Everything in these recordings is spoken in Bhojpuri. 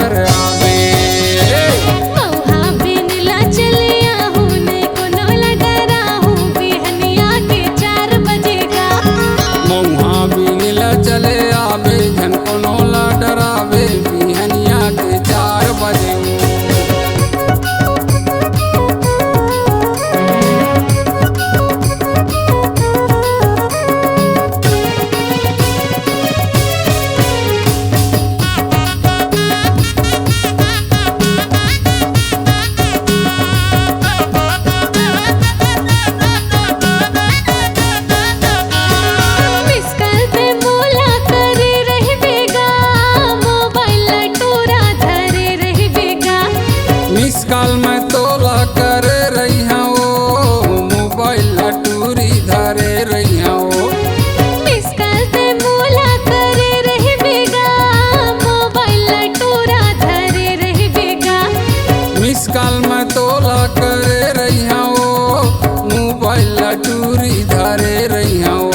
धर आवे। मौहा बिनला चलिया हूँ नहीं कोनो डराहू बिहनिया के 4 बजेगा। मौहा बिनला चले आवे झन कोनो डरावे बिहनिया के 4 बजे। मिसकल पे मोला करे रही बेगा मोबाइल टोरा धरे रही बेगा। मिस कॉल में तोला करे रही हूँ मोबाइल टूरी धरे रही हूँ। मिसकल पे मोला करे रही बेगा मोबाइल टोरा धरे रही बेगा। मिस कॉल में तोला करे रही हूँ मोबाइल टूरी धरे रही हूँ।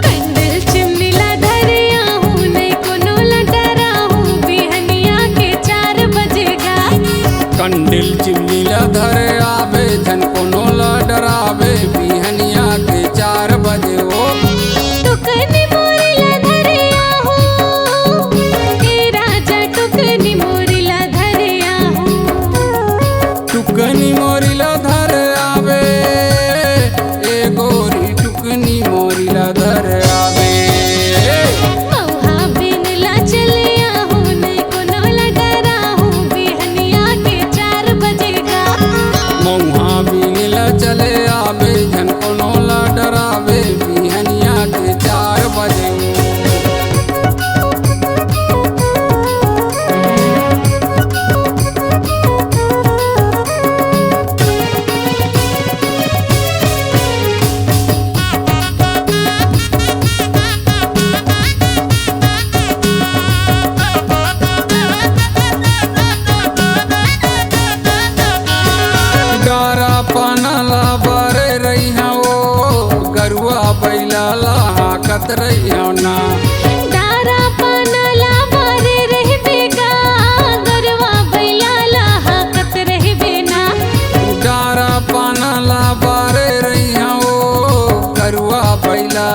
कंडल चिमनीला धरिया हूँ नहीं कोनो डराहू बिहनिया के 4 बजेगा। कंडिल चिमनीला धरे आवे झन कोनो डरावे बिहनिया के 4 बजे। ओ टुकनी मोरिला धरिया हूँ ए राजा टुकनी मोरिला धरिया हूँ। टुकनी मोरिला धर आवे ए गोरी टुकनी मोरिला धर आवे। मौहा बिनला चलिया हूँ नहीं कोनो डराहू बिहनिया के 4 बजेगा। मौहा बिनला चले आवे झन कोनो डरावे बिहनिया के 4 बजे। गारा पनला बारे रही हूँ गरुआ बैला हाकत रही हूँ ना। डारा पानला बारे रही बेगा गरवा बैला हाकत रही बेना। गारा पनला बारे रही हूँ गरुआ बैला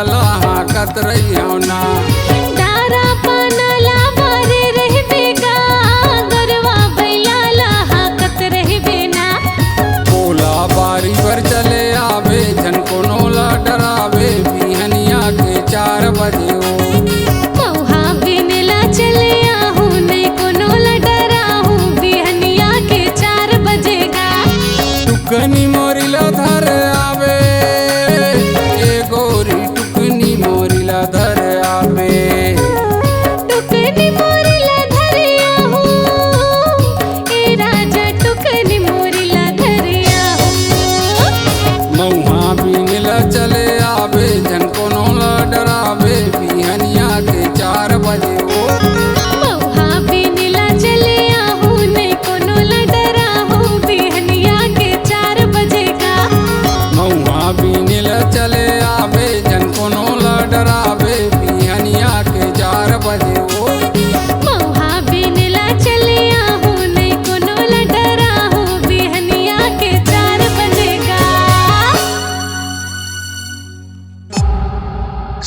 हाकत रही हूँ ना। डारा पानला बारे रही बेगा गरवा बैला हाकत रही बेना। बोला बारी पर चले आवे झन कोनो डरावे बिहनिया के 4 बजे। ओ मौहा बिनला चलिया हूँ नहीं कोनो डराहू बिहनिया के 4 बजेगा। टुकनी मोरिला धर आवे ए गोरी टुकनी मोरिला धर आवे। टुकनी मोरिला धरिया हूँ ए राजा टुकनी मोरिला धरिया हूँ। मौहा बिनला चले आवे झन कोनो डरावे बिहनिया के 4 बजे। ओ मौहा बिनला चलिया हूँ नहीं कोनो डराहू बिहनिया के 4 बजेगा। मौहा बिनला चले आवे झन कोनो डरावे बिहनिया के 4 बजे। ओ मौहा बिनला चलिया हूँ नहीं कोनो डराहू बिहनिया के 4 बजेगा।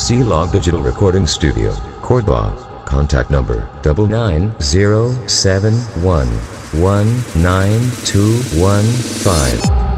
C-Log Digital Recording Studio, Cordoba. Contact number 99071192115.